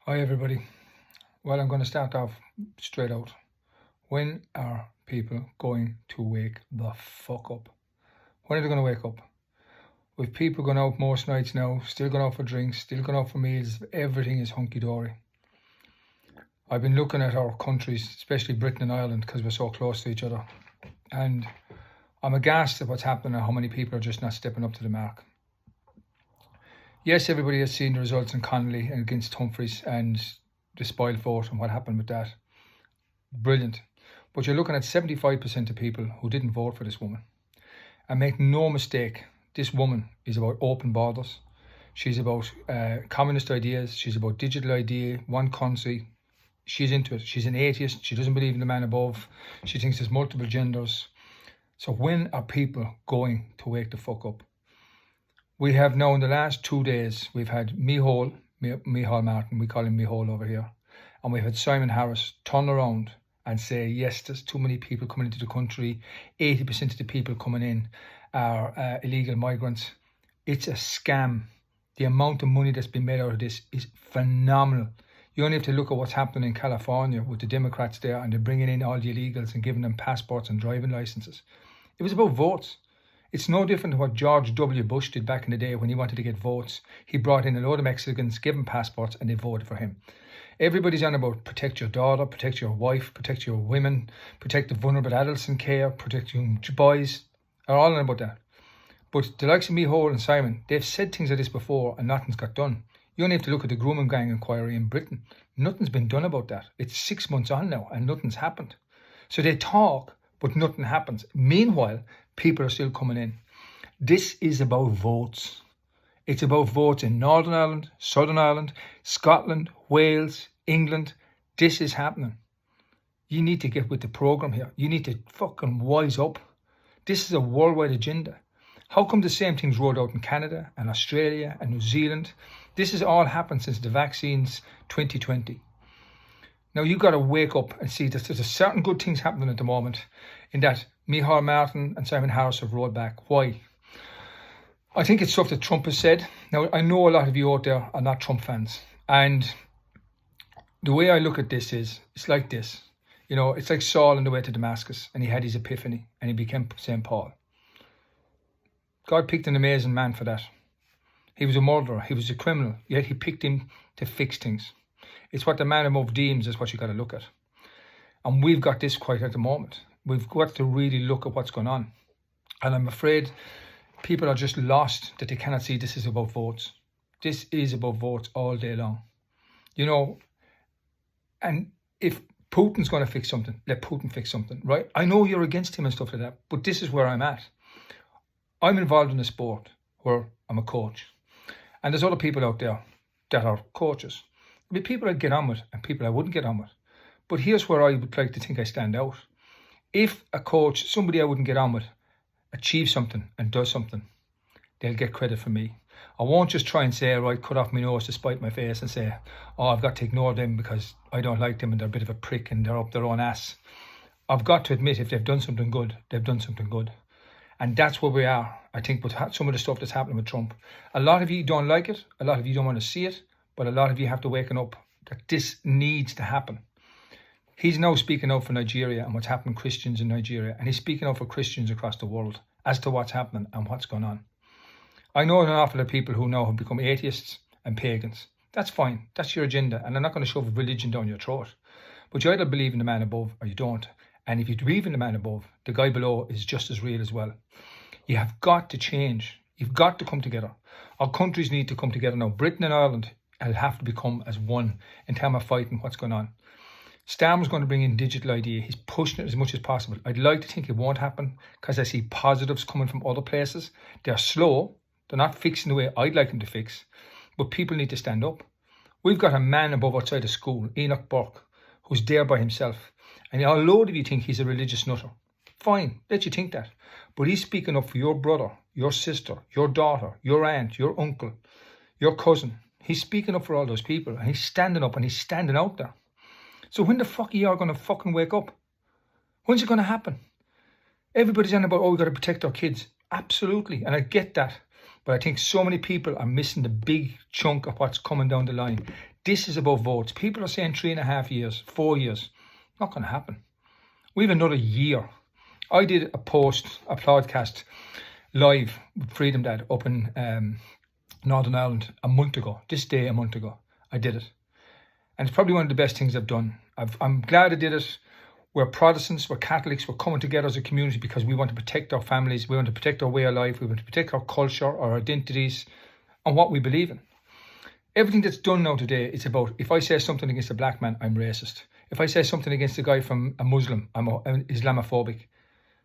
Hi everybody. Well, I'm going to start off straight out. When are people going to wake the fuck up? When are they going to wake up? With people going out most nights now, still going out for drinks, still going out for meals, everything is hunky-dory. I've been looking at our countries, especially Britain and Ireland, because we're so close to each other. And I'm aghast at what's happening and how many people are just not stepping up to the mark. Yes, everybody has seen the results in Connolly and against Humphreys and the spoiled vote and what happened with that. Brilliant. But you're looking at 75% of people who didn't vote for this woman. And make no mistake, this woman is about open borders. She's about communist ideas. She's about digital ID, one country. She's into it. She's an atheist. She doesn't believe in the man above. She thinks there's multiple genders. So when are people going to wake the fuck up? We have now in the last 2 days, we've had Micheál Martin, we call him Micheál over here, and we've had Simon Harris turn around and say, yes, there's too many people coming into the country. 80% of the people coming in are illegal migrants. It's a scam. The amount of money that's been made out of this is phenomenal. You only have to look at what's happening in California with the Democrats there, and they're bringing in all the illegals and giving them passports and driving licenses. It was about votes. It's no different to what George W. Bush did back in the day when he wanted to get votes. He brought in a load of Mexicans, gave them passports, and they voted for him. Everybody's on about protect your daughter, protect your wife, protect your women, protect the vulnerable adults in care, protect your boys. Are all on about that. But the likes of Micheál and Simon, they've said things like this before and nothing's got done. You only have to look at the grooming gang inquiry in Britain. Nothing's been done about that. It's 6 months on now and nothing's happened. So they talk, but nothing happens. Meanwhile, people are still coming in. This is about votes. It's about votes in Northern Ireland, Southern Ireland, Scotland, Wales, England. This is happening. You need to get with the programme here. You need to fucking wise up. This is a worldwide agenda. How come the same things rolled out in Canada and Australia and New Zealand? This has all happened since the vaccines 2020. Now you've got to wake up and see that there's a certain good things happening at the moment in that Micheál Martin and Simon Harris have rolled back. Why? I think it's stuff that Trump has said. Now, I know a lot of you out there are not Trump fans. And the way I look at this is, it's like this. You know, it's like Saul on the way to Damascus and he had his epiphany and he became St. Paul. God picked an amazing man for that. He was a murderer. He was a criminal. Yet he picked him to fix things. It's what the man above deems is what you got to look at. And we've got this quite at the moment. We've got to really look at what's going on. And I'm afraid people are just lost that they cannot see this is about votes. This is about votes all day long. You know, and if Putin's going to fix something, let Putin fix something, right? I know you're against him and stuff like that, but this is where I'm at. I'm involved in a sport where I'm a coach. And there's other people out there that are coaches. There'll be people I'd get on with and people I wouldn't get on with. But here's where I would like to think I stand out. If a coach, somebody I wouldn't get on with, achieves something and does something, they'll get credit from me. I won't just try and say, right, cut off my nose to spite my face and say, oh, I've got to ignore them because I don't like them and they're a bit of a prick and they're up their own ass. I've got to admit if they've done something good, they've done something good. And that's where we are, I think, with some of the stuff that's happening with Trump. A lot of you don't like it. A lot of you don't want to see it. But a lot of you have to waken up that this needs to happen. He's now speaking out for Nigeria and what's happening to Christians in Nigeria. And he's speaking out for Christians across the world as to what's happening and what's going on. I know an awful lot of people who now have become atheists and pagans. That's fine. That's your agenda. And I'm not going to shove religion down your throat. But you either believe in the man above or you don't. And if you believe in the man above, the guy below is just as real as well. You have got to change. You've got to come together. Our countries need to come together now. Britain and Ireland will have to become as one in terms of fighting what's going on. Starmer's going to bring in digital ID. He's pushing it as much as possible. I'd like to think it won't happen because I see positives coming from other places. They're slow. They're not fixing the way I'd like them to fix. But people need to stand up. We've got a man above outside of school, Enoch Burke, who's there by himself. And a load of you think he's a religious nutter. Fine, let you think that. But he's speaking up for your brother, your sister, your daughter, your aunt, your uncle, your cousin. He's speaking up for all those people. And he's standing up and he's standing out there. So when the fuck are you all going to fucking wake up? When's it going to happen? Everybody's on about, oh, we've got to protect our kids. Absolutely. And I get that. But I think so many people are missing the big chunk of what's coming down the line. This is about votes. People are saying 3.5 years, 4 years. Not going to happen. We have another year. I did a podcast live with Freedom Dad up in Northern Ireland a month ago. This day, a month ago, I did it. And it's probably one of the best things I've done. I'm glad I did it. We're Protestants, we're Catholics, we're coming together as a community because we want to protect our families, we want to protect our way of life, we want to protect our culture, our identities, and what we believe in. Everything that's done now today is about, if I say something against a black man, I'm racist. If I say something against a guy from a Muslim, I'm Islamophobic.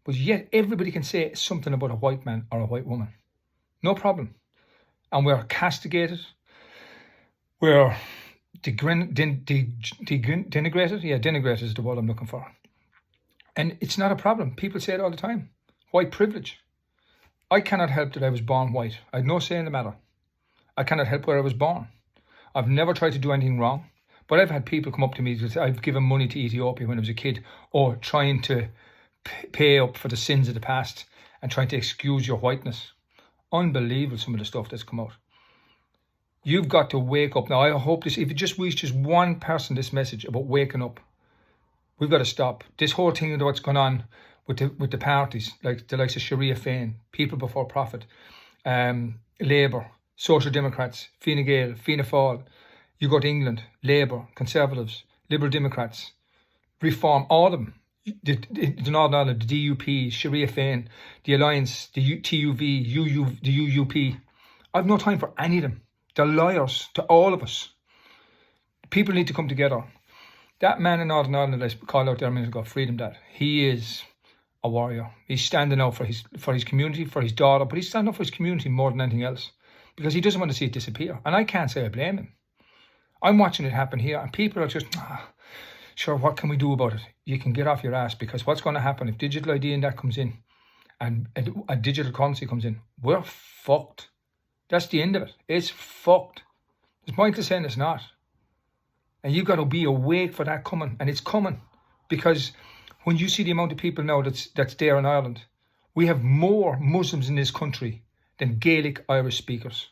But yet everybody can say something about a white man or a white woman. No problem. And we're castigated. We're denigrated. Yeah, denigrated is the word I'm looking for. And it's not a problem. People say it all the time. White privilege. I cannot help that I was born white. I have no say in the matter. I cannot help where I was born. I've never tried to do anything wrong. But I've had people come up to me because I've given money to Ethiopia when I was a kid, or trying to pay up for the sins of the past and trying to excuse your whiteness. Unbelievable, some of the stuff that's come out. You've got to wake up. Now, I hope this, if it just reaches one person, this message about waking up, we've got to stop. This whole thing of what's going on with the parties, like the likes of Sharia Féin, People Before Profit, Labour, Social Democrats, Fine Gael, Fianna Fáil. You go to England, Labour, Conservatives, Liberal Democrats, Reform, all of them. The Northern Ireland, the DUP, Sharia Féin, the Alliance, the TUV, the UUP. I've no time for any of them. They're liars to all of us. People need to come together. That man in Northern Ireland that I called out there a minute ago, Freedom Dad, he is a warrior. He's standing out for his community, for his daughter, but he's standing up for his community more than anything else because he doesn't want to see it disappear. And I can't say I blame him. I'm watching it happen here, and people are just, sure, what can we do about it? You can get off your ass, because what's going to happen if digital ID and that comes in and a digital currency comes in? We're fucked. That's the end of it. It's fucked. There's pointless saying it's not. And you've got to be awake for that coming, and it's coming. Because when you see the amount of people now that's there in Ireland, we have more Muslims in this country than Gaelic Irish speakers.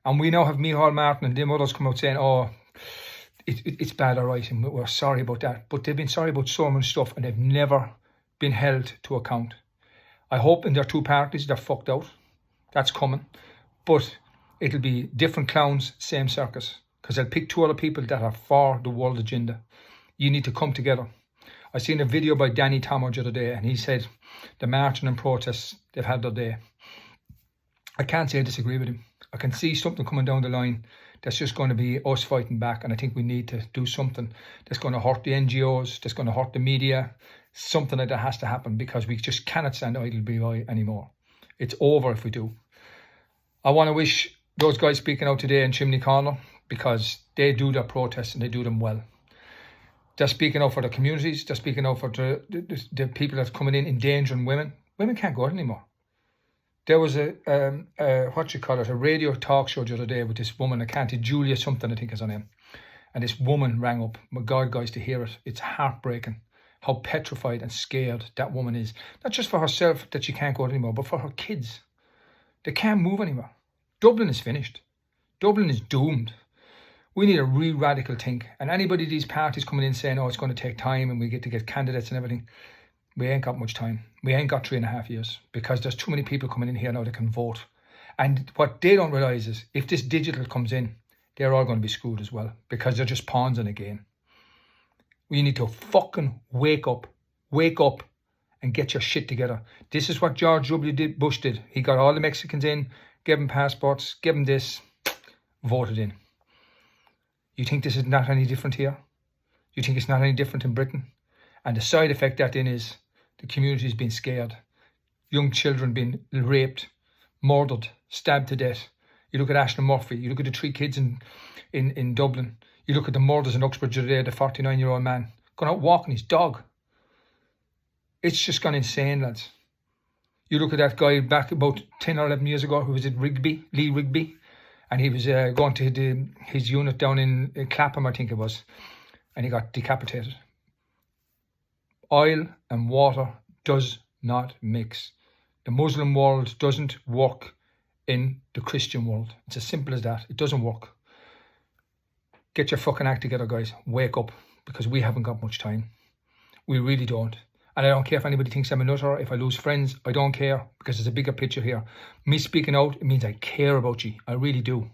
And we now have Micheál Martin and them others come out saying, oh, it's bad, all right, and we're sorry about that. But they've been sorry about so much stuff, and they've never been held to account. I hope in their two parties they're fucked out. That's coming. But it'll be different clowns, same circus. Because they'll pick two other people that are for the world agenda. You need to come together. I seen a video by Danny Tomer the other day, and he said the marching and protests, they've had their day. I can't say I disagree with him. I can see something coming down the line that's just going to be us fighting back, and I think we need to do something that's going to hurt the NGOs, that's going to hurt the media. Something like that has to happen, because we just cannot stand idle by anymore. It's over if we do. I want to wish those guys speaking out today in Chimney Corner, because they do their protests and they do them well. They're speaking out for the communities. They're speaking out for the people that's coming in endangering women. Women can't go out anymore. There was a radio talk show the other day with this woman, I can't, Julia something, I think is her name. And this woman rang up. My God, guys, to hear it, it's heartbreaking how petrified and scared that woman is. Not just for herself that she can't go out anymore, but for her kids. They can't move anymore. Dublin is finished. Dublin is doomed. We need a real radical think. And anybody, these parties coming in saying, oh, it's going to take time and we get to get candidates and everything, we ain't got much time. We ain't got 3.5 years, because there's too many people coming in here now that can vote. And what they don't realise is, if this digital comes in, they're all going to be screwed as well, because they're just pawns in a game. We need to fucking wake up and get your shit together. This is what George W. Bush did. He got all the Mexicans in, gave them passports, gave them this, voted in. You think this is not any different here? You think it's not any different in Britain? And the side effect that then is the community is being scared. Young children being raped, murdered, stabbed to death. You look at Ashton Murphy. You look at the 3 kids in Dublin. You look at the murders in Uxbridge today, the 49-year-old man going out walking his dog. It's just gone insane, lads. You look at that guy back about 10 or 11 years ago who was at Lee Rigby, and he was going to his unit down in Clapham, I think it was, and he got decapitated. Oil and water does not mix. The Muslim world doesn't work in the Christian world. It's as simple as that. It doesn't work. Get your fucking act together, guys. Wake up, because we haven't got much time. We really don't. And I don't care if anybody thinks I'm a nutter, if I lose friends, I don't care, because there's a bigger picture here. Me speaking out, it means I care about you. I really do.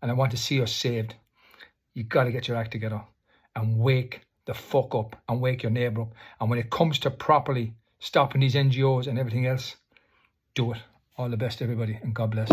And I want to see us saved. You got to get your act together and wake the fuck up and wake your neighbour up. And when it comes to properly stopping these NGOs and everything else, do it. All the best, everybody, and God bless.